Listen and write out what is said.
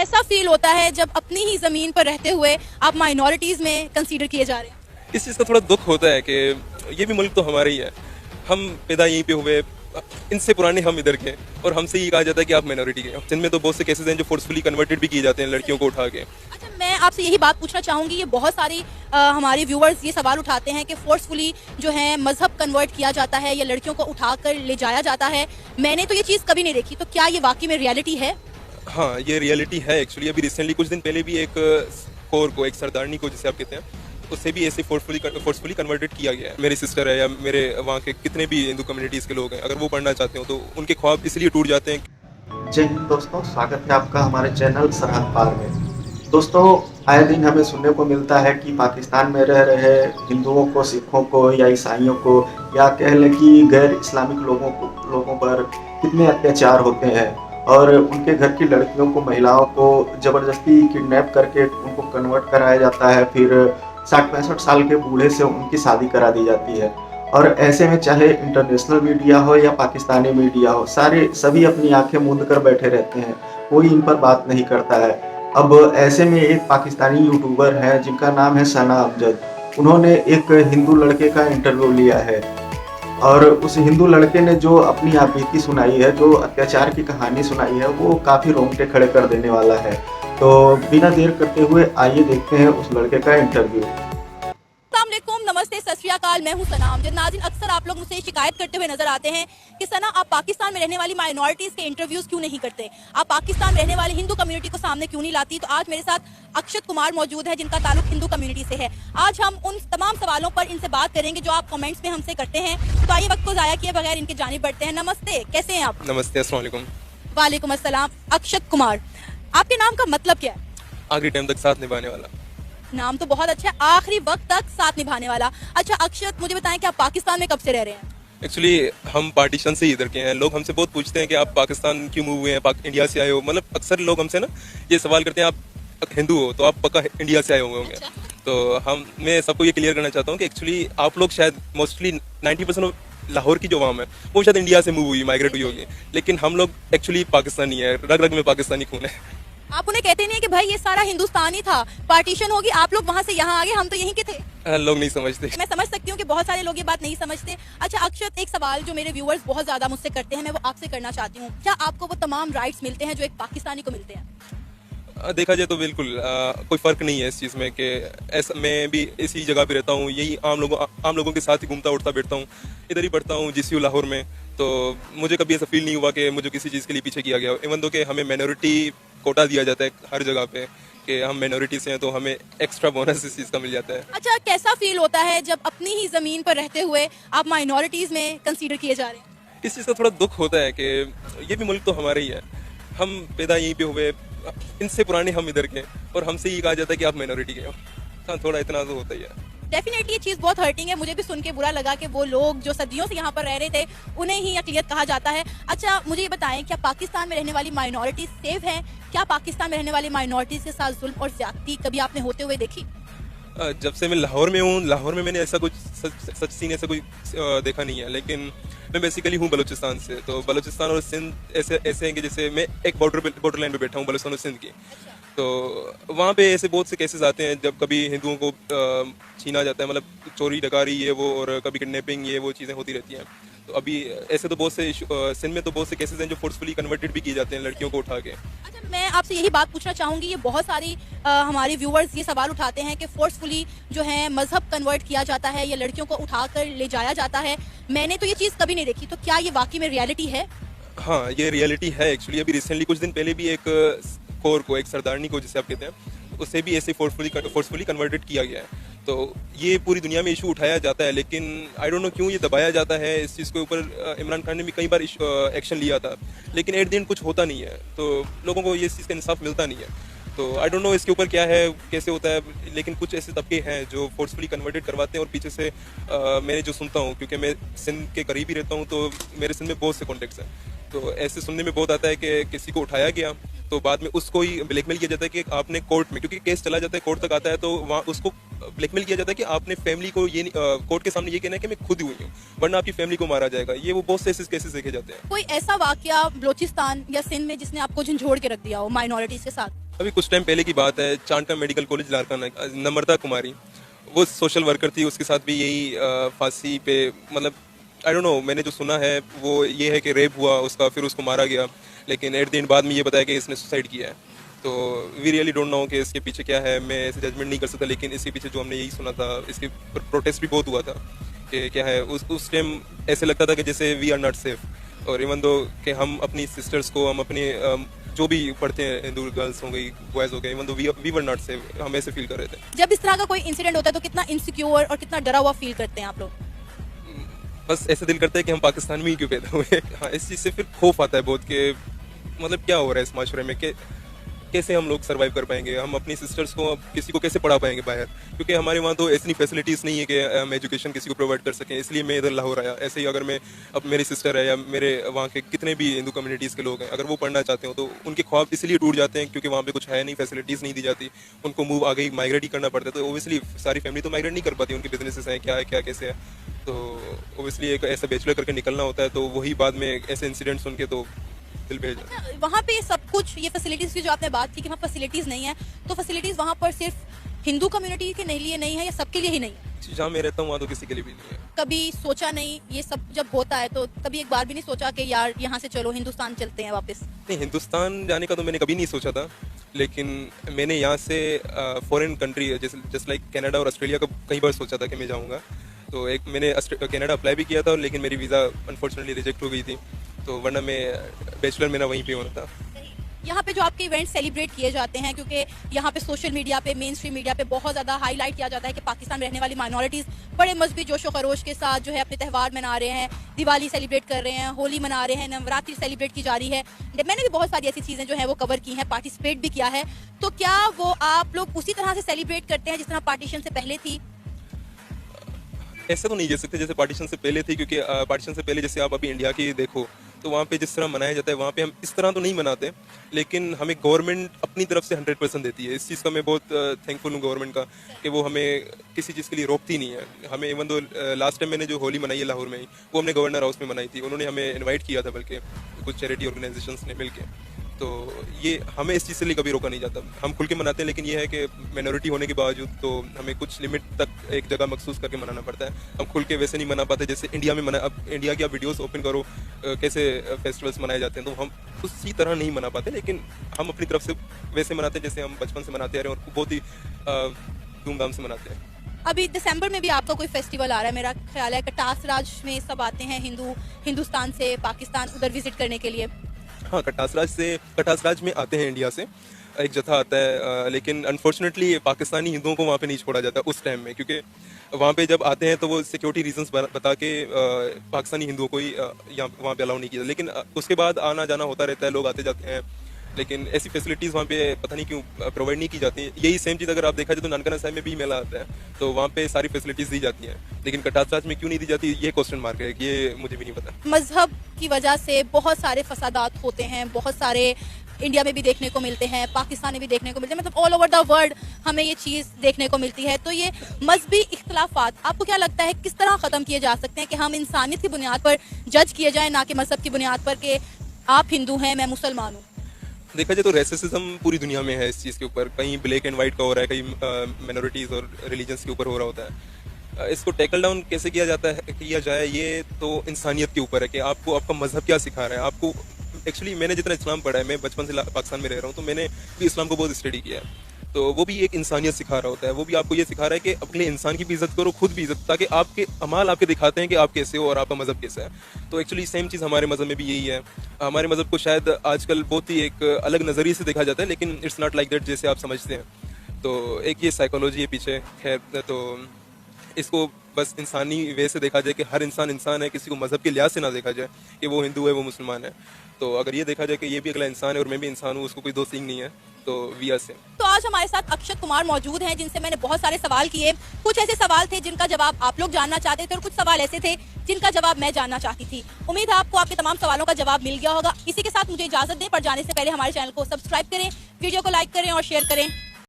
कैसा फील होता है जब अपनी ही जमीन पर रहते हुए आप माइनॉरिटीज में कंसीडर किए जा रहे हैं? इस चीज़ का थोड़ा दुख होता है कि ये भी मुल्क तो हमारा ही है, हम पैदा यहीं पे हुए, इनसे पुराने हम इधर के, और हमसे ये कहा जाता है कि आप माइनॉरिटी के हो। जिनमें तो बहुत से केसेस हैं जो फोर्सफुली कन्वर्टेड भी किए जाते हैं लड़कियों को उठा के। अच्छा, मैं आपसे यही बात पूछना चाहूँगी, ये बहुत सारी हमारे व्यूअर्स ये सवाल उठाते हैं कि फोर्सफुली जो है मजहब कन्वर्ट किया जाता है या लड़कियों को उठाकर ले जाया जाता है। मैंने तो ये चीज़ कभी नहीं देखी, तो क्या ये वाकई में रियलिटी है? हाँ, ये रियलिटी है एक्चुअली। अभी रिसेंटली कुछ दिन पहले भी एक कौर को, एक सरदारनी को जिसे आप कहते हैं, उससे भी ऐसे फोर्सफुली कन्वर्टेड किया गया है। मेरी सिस्टर है या मेरे वहाँ के कितने भी हिंदू कम्युनिटीज़ के लोग हैं, अगर वो पढ़ना चाहते हो तो उनके ख्वाब इसलिए टूट जाते हैं। जय हिंद दोस्तों, स्वागत है आपका हमारे चैनल सरहद पार में। दोस्तों, आए दिन हमें सुनने को मिलता है कि पाकिस्तान में रह रहे हिंदुओं को, सिखों को या ईसाइयों को, या कह लें कि गैर इस्लामिक लोगों पर कितने अत्याचार होते हैं, और उनके घर की लड़कियों को, महिलाओं को ज़बरदस्ती किडनैप करके उनको कन्वर्ट कराया जाता है। फिर 60-65 साल के बूढ़े से उनकी शादी करा दी जाती है। और ऐसे में चाहे इंटरनेशनल मीडिया हो या पाकिस्तानी मीडिया हो, सभी अपनी आंखें मूंद कर बैठे रहते हैं, कोई इन पर बात नहीं करता है। अब ऐसे में एक पाकिस्तानी यूट्यूबर है जिनका नाम है सना अमजद। उन्होंने एक हिंदू लड़के का इंटरव्यू लिया है, और उस हिंदू लड़के ने जो अपनी आपबीती सुनाई है, जो अत्याचार की कहानी सुनाई है, वो काफ़ी रोंगटे खड़े कर देने वाला है। तो बिना देर करते हुए आइए देखते हैं उस लड़के का इंटरव्यू। अस्सलामुअलैकुम, नमस्ते, सत श्री अकाल। मैं हूं सना अमजद। नाज़रीन, अक्सर आप लोग मुझसे शिकायत करते हुए नजर आते हैं कि सना, आप पाकिस्तान में रहने वाली माइनॉरिटीज़ के इंटरव्यूज़ क्यों नहीं करते, आप पाकिस्तान में रहने वाली हिंदू कम्युनिटी को सामने क्यों नहीं लाती। तो आज मेरे साथ अक्षत कुमार मौजूद है जिनका ताल्लुक हिंदू कम्युनिटी से है। आज हम उन तमाम सवालों पर इनसे बात करेंगे जो आप कमेंट्स में हमसे करते हैं। तो आइए वक्त को ज़ाया किए बगैर इनकी जानिब बढ़ते हैं। नमस्ते, कैसे हैं आप? नमस्ते, अस्सलाम वालेकुम। वालेकुम अस्सलाम। अक्षत कुमार, आपके नाम का मतलब क्या है? आखिरी टाइम तक साथ निभाने वाला। नाम तो बहुत अच्छा है, आखिरी वक्त तक साथ निभाने वाला। अच्छा अक्षत, मुझे बताएं कि आप पाकिस्तान में कब से रह रहे हैं? एक्चुअली हम पार्टीशन से ही इधर के हैं। लोग हमसे बहुत पूछते हैं कि आप पाकिस्तान क्यों मूव हुए हैं, इंडिया से आए हो। मतलब अक्सर लोग हमसे ना ये सवाल करते हैं, आप हिंदू हो तो आप पक्का इंडिया से आए हुए होंगे। तो मैं सबको ये क्लियर करना चाहता हूँ कि एक्चुअली आप लोग शायद मोस्टली 90% लाहौर की जो आवाम है वो शायद इंडिया से मूव हुई, माइग्रेट हुई होगी, लेकिन हम लोग एक्चुअली पाकिस्तानी है, रग रग में पाकिस्तानी खून है। आप उन्हें कहते नहीं है कि भाई ये सारा हिंदुस्तान ही था, पार्टीशन होगी, आप लोग वहाँ से यहाँ आ गए, हम तो यहीं के थे? लोग नहीं समझते। मैं समझ सकती हूँ कि बहुत सारे लोग ये बात नहीं समझते। अच्छा अक्षत, एक सवाल जो मेरे व्यूअर्स बहुत ज्यादा मुझसे करते हैं, मैं वो आपसे करना चाहती हूँ। क्या आपको वो तमाम राइट्स मिलते हैं जो एक पाकिस्तानी को मिलते हैं? देखा जाए तो बिल्कुल कोई फ़र्क नहीं है इस चीज़ में कि ऐसा मैं भी इसी जगह पे रहता हूँ, यही आम लोगों के साथ ही घूमता उठता बैठता हूँ, इधर ही पढ़ता हूँ GCU लाहौर में। तो मुझे कभी ऐसा फील नहीं हुआ कि मुझे किसी चीज़ के लिए पीछे किया गया। इवन दो कि हमें माइनॉरिटी कोटा दिया जाता है हर जगह पे कि हम माइनॉरिटी से हैं, तो हमें एक्स्ट्रा बोनस इस चीज़ का मिल जाता है। अच्छा, कैसा फील होता है जब अपनी ही ज़मीन पर रहते हुए आप माइनॉरिटीज़ में कंसीडर किए जा रहे हैं? इस चीज़ का थोड़ा दुख होता है कि ये भी मुल्क तो हमारा ही है, हम पैदा यहीं पे हुए, इनसे पुराने हम इधर के, और हमसे ये कहा जाता है कि आप माइनॉरिटी के हो। हाँ, थोड़ा इतना तो होता ही है। डेफिनेटली ये चीज़ बहुत हर्टिंग है, मुझे भी सुन के बुरा लगा कि वो लोग जो सदियों से यहाँ पर रह रहे थे उन्हें ही अक़लियत कहा जाता है। अच्छा मुझे ये बताएं, क्या पाकिस्तान में रहने वाली माइनॉरिटीज़ सेफ हैं? क्या पाकिस्तान में रहने वाली माइनॉरिटीज़ के साथ जुल्म और ज़्यादती कभी आपने होते हुए देखी? जब से मैं लाहौर में हूँ, लाहौर में मैंने ऐसा कुछ सच सीन ऐसा कोई देखा नहीं है, लेकिन मैं बेसिकली हूँ बलूचिस्तान से। तो बलूचिस्तान और सिंध ऐसे हैं कि जैसे मैं एक बॉर्डर लाइन पे बैठा हूँ बलूचिस्तान और सिंध की। तो वहाँ पे ऐसे बहुत से केसेस आते हैं जब कभी हिंदुओं को छीना जाता है, मतलब चोरी डकारी ये वो, और कभी किडनैपिंग ये वो चीज़ें होती रहती हैं। तो अभी ऐसे तो बहुत से सिंध में तो बहुत से केसेस हैं जो फोर्सफुली कन्वर्टेड भी किए जाते हैं लड़कियों को उठा के। अच्छा, मैं आपसे यही बात पूछना चाहूँगी, ये बहुत सारी हमारे व्यूअर्स ये सवाल उठाते हैं कि फोर्सफुली जो है मजहब कन्वर्ट किया जाता है या लड़कियों को उठाकर ले जाया जाता है। मैंने तो ये चीज़ कभी नहीं देखी, तो क्या ये वाकई में रियलिटी है? हाँ, ये रियलिटी है एक्चुअली। अभी रिसेंटली कुछ दिन पहले भी एक कौर को, एक सरदारनी को जिसे आप कहते हैं, उससे भी ऐसे फोर्सफुली कन्वर्टेड किया गया है। तो ये पूरी दुनिया में इशू उठाया जाता है, लेकिन आई डोंट नो क्यों ये दबाया जाता है। इस चीज़ के ऊपर इमरान खान ने भी कई बार एक्शन लिया था, लेकिन एट द एंड कुछ होता नहीं है, तो लोगों को ये इस चीज़ का इंसाफ मिलता नहीं है। तो आई डोंट नो इसके ऊपर क्या है, कैसे होता है, लेकिन कुछ ऐसे तबके हैं जो फोर्सफुली कन्वर्टेड करवाते हैं और पीछे से मैंने जो सुनता हूँ, क्योंकि मैं सिंध के करीब ही रहता हूँ, तो मेरे सिंध में बहुत से कॉन्टेक्ट्स हैं। तो ऐसे सुनने में बहुत आता है कि किसी को उठाया गया तो बाद में उसको ही ब्लैकमेल किया जाता है कि आपने कोर्ट में, क्योंकि केस चला जाता है कोर्ट तक आता है, तो वहाँ उसको ब्लैकमेल किया जाता है कि आपने फैमिली को ये कोर्ट के सामने ये कहना है कि मैं खुद हुई हूँ, वरना आपकी फैमिली को मारा जाएगा। ये वो बहुत से केसेस देखे जाते हैं। कोई ऐसा वाकया बलोचिस्तान या सिंध में जिसने आपको झंझोड़ के रख दिया हो माइनॉरिटीज के साथ? अभी कुछ टाइम पहले की बात है, चांटा मेडिकल कॉलेज लारकाना, नम्रता कुमारी, वो सोशल वर्कर थी, उसके साथ भी यही फांसी पे, मतलब आई डोंट नो, मैंने जो सुना है वो ये है कि रेप हुआ उसका, फिर उसको मारा गया, लेकिन एट द एंड बाद में ये बताया कि इसने सुसाइड किया है। तो वी रियली डोंट नो कि इसके पीछे क्या है, मैं ऐसे जजमेंट नहीं कर सकता, लेकिन इसके पीछे जो हमने यही सुना था, इसके प्रोटेस्ट भी बहुत हुआ था कि क्या है, उस टाइम ऐसे लगता था कि जैसे वी आर नॉट सेफ, और इवन दो कि हम अपनी सिस्टर्स को, हम अपने जो भी पढ़ते हैं, हिंदू गर्ल्स हो गई, बॉयज़ हो गए, even though we were not safe, हम ऐसे फील कर रहे थे। जब इस तरह का कोई इंसिडेंट होता है तो कितना इनसिक्योर और कितना डरा हुआ फील करते हैं आप लोग? बस ऐसे दिल करता है कि हम पाकिस्तान में ही क्यों पैदा हुए। हाँ, इस चीज़ से फिर खौफ आता है बहुत कि मतलब क्या हो रहा है इस माशरे में, कि कैसे हम लोग सर्वाइव कर पाएंगे, हम अपनी सिस्टर्स को, अब किसी को कैसे पढ़ा पाएंगे बाहर, क्योंकि हमारे वहाँ तो इतनी फैसिलिटीज़ नहीं है कि हम एजुकेशन किसी को प्रोवाइड कर सकें। इसलिए मैं इधर लाहौर आया। ऐसे ही अगर मैं, अब मेरी सिस्टर है या मेरे वहाँ के कितने भी हिंदू कम्युनिटीज़ के लोग हैं, अगर वो पढ़ना चाहते हो तो उनके ख्वाब इसलिए टूट जाते हैं क्योंकि वहाँ पे कुछ है नहीं, फैसिलिटीज़ नहीं दी जाती, उनको मूव आगे ही माइग्रेट ही करना पड़ता है। तो ओबियसली सारी फैमिली तो माइग्रेट नहीं कर पाती, उनके बिजनेसेस हैं, क्या है, क्या कैसे है, तो ओबियसली एक ऐसा बैचलर करके निकलना होता है। तो वही बाद में ऐसे इंसिडेंट सुन के तो दिल पे वहाँ पे सब कुछ, ये फैसिलिटीज की जो आपने बात की कि वहाँ फैसिलिटीज नहीं है, तो फैसिलिटीज वहाँ पर सिर्फ हिंदू कम्युनिटी के लिए नहीं है या सबके लिए ही नहीं है? जहाँ मैं रहता हूँ वहाँ तो किसी के लिए भी नहीं है। कभी सोचा नहीं, ये सब जब होता है तो कभी एक बार भी नहीं सोचा कि यार यहाँ से चलो हिंदुस्तान चलते हैं वापस? नहीं, हिंदुस्तान जाने का तो मैंने कभी नहीं सोचा था, लेकिन मैंने यहाँ से फॉरेन कंट्री जैसे लाइक कनाडा और ऑस्ट्रेलिया का कई बार सोचा था कि मैं जाऊँगा। तो एक मैंने कनाडा अप्लाई भी किया था, लेकिन मेरी वीज़ा अनफॉर्चुनेटली रिजेक्ट हो गई थी, तो वरना मैं बैचलर मेरा वहीं पे होना था। यहाँ पे जो आपके इवेंट सेलिब्रेट किए जाते हैं, क्योंकि यहाँ पे सोशल मीडिया पे, मेन स्ट्रीम मीडिया पे बहुत ज़्यादा हाईलाइट किया जाता है कि पाकिस्तान में रहने वाली माइनॉरिटीज़ बड़े मजहबी जोशो खरोश के साथ जो है अपने त्यौहार मना रहे हैं, दिवाली सेलिब्रेट कर रहे हैं, होली मना रहे हैं, नवरात्रि सेलिब्रेट की जा रही है। मैंने भी बहुत सारी ऐसी चीज़ें जो है वो कवर की हैं, पार्टिसिपेट भी किया है। तो क्या वो आप लोग उसी तरह से सेलिब्रेट करते हैं जिस तरह पार्टीशन से पहले थी? ऐसा तो नहीं कह सकते जैसे पार्टीशन से पहले थी, क्योंकि पार्टीशन से पहले जैसे आप अभी इंडिया की देखो तो वहाँ पे जिस तरह मनाया जाता है, वहाँ पे हम इस तरह तो नहीं मनाते, लेकिन हमें गवर्नमेंट अपनी तरफ से 100% देती है। इस चीज़ का मैं बहुत थैंकफुल हूँ गवर्नमेंट का, कि वो हमें किसी चीज़ के लिए रोकती नहीं है। हमें इवन दो लास्ट टाइम मैंने जो होली मनाई है लाहौर में ही, वो हमने गवर्नर हाउस में मनाई थी, उन्होंने हमें इन्वाइट किया था, बल्कि कुछ चैरिटी ऑर्गेनाइजेशंस ने मिल के। तो ये हमें इस चीज़ से लिए कभी रोका नहीं जाता, हम खुल के मनाते हैं, लेकिन ये है कि माइनॉरिटी होने के बावजूद तो हमें कुछ लिमिट तक एक जगह मखसूस करके मनाना पड़ता है। हम खुल के वैसे नहीं मना पाते जैसे इंडिया में मना। अब इंडिया की आप वीडियोस ओपन करो कैसे फेस्टिवल्स मनाए जाते हैं, तो हम उसी तरह नहीं मना पाते, लेकिन हम अपनी तरफ से वैसे मनाते हैं जैसे हम बचपन से मनाते आ रहे हैं, और बहुत ही धूमधाम से मनाते हैं। अभी दिसंबर में भी आपका कोई फेस्टिवल आ रहा है, मेरा ख्याल है कटास राज में सब आते हैं हिंदुस्तान से पाकिस्तान उधर विजिट करने के लिए। हाँ, कटास राज में आते हैं, इंडिया से एक जत्था आता है, लेकिन अनफॉर्चुनेटली पाकिस्तानी हिंदुओं को वहाँ पे नहीं छोड़ा जाता उस टाइम में, क्योंकि वहाँ पे जब आते हैं तो वो सिक्योरिटी रीजंस बता के पाकिस्तानी हिंदुओं को ही यहाँ वहाँ पे अलाउ नहीं किया, लेकिन उसके बाद आना जाना होता रहता है, लोग आते जाते हैं, लेकिन ऐसी फैसिलिटीज़ वहाँ पे पता नहीं क्यों प्रोवाइड नहीं की जाती। यही सेम चीज़ अगर आप देखा जाए तो ननकाना साहिब में भी मेला आता है, तो वहाँ पे सारी फैसिलिटीज़ दी जाती हैं, लेकिन कटास राज में क्यों नहीं दी जाती, ये क्वेश्चन मार्क है, ये मुझे भी नहीं पता। मजहब की वजह से बहुत सारे फसादात होते हैं, बहुत सारे इंडिया में भी देखने को मिलते हैं, पाकिस्तान में भी देखने को मिलते हैं, मतलब ऑल ओवर द वर्ल्ड हमें ये चीज़ देखने को मिलती है। तो ये मजहबी इख्तलाफात आपको क्या लगता है किस तरह ख़त्म किए जा सकते हैं कि हम इंसानियत की बुनियाद पर जज किए जाएं, ना कि मजहब की बुनियाद पर कि आप हिंदू हैं मैं मुसलमान हूँ? देखा जाए तो रेसिज्म पूरी दुनिया में है इस चीज़ के ऊपर, कहीं ब्लैक एंड वाइट का हो रहा है, कहीं माइनॉरिटीज़ और रिलीजन्स के ऊपर हो रहा होता है। इसको टैकल डाउन कैसे किया जाए, ये तो इंसानियत के ऊपर है कि आपको आपका मजहब क्या सिखा रहा है। आपको एक्चुअली मैंने जितना इस्लाम पढ़ा है, मैं बचपन से पाकिस्तान में रह रहा हूँ, तो मैंने भी इस्लाम को बहुत स्टडी किया है, तो वो भी एक इंसानियत सिखा रहा होता है। वो भी आपको ये सिखा रहा है कि अपने इंसान की भी इज्जत करो, खुद भी इज्जत, ताकि आपके अमाल आपके दिखाते हैं कि आप कैसे हो और आपका मज़हब कैसा है। तो एक्चुअली सेम चीज़ हमारे मज़हब में भी यही है। हमारे मज़हब को शायद आजकल बहुत ही एक अलग नज़रिए से देखा जाता है, लेकिन इट्स नॉट लाइक दैट जैसे आप समझते हैं। तो एक ये साइकोलॉजी है पीछे, खैर, तो इसको बस इंसानी वे से देखा जाए कि हर इंसान इंसान है, किसी को मज़हब के लिहाज से ना देखा जाए कि वो हिंदू है वो मुसलमान है। तो अगर ये देखा जाए कि ये भी अगला इंसान है और मैं भी इंसान हूँ, उसको कोई दो सिंग नहीं है, तो वी आर सेम। तो आज हमारे साथ अक्षत कुमार मौजूद हैं, जिनसे मैंने बहुत सारे सवाल किए। कुछ ऐसे सवाल थे जिनका जवाब आप लोग जानना चाहते थे और कुछ सवाल ऐसे थे जिनका जवाब मैं जानना चाहती थी। उम्मीद है आपको आपके तमाम सवालों का जवाब मिल गया होगा। इसी के साथ मुझे इजाजत दें, पर जाने से पहले हमारे चैनल को सब्सक्राइब करें, वीडियो को लाइक करें और शेयर करें।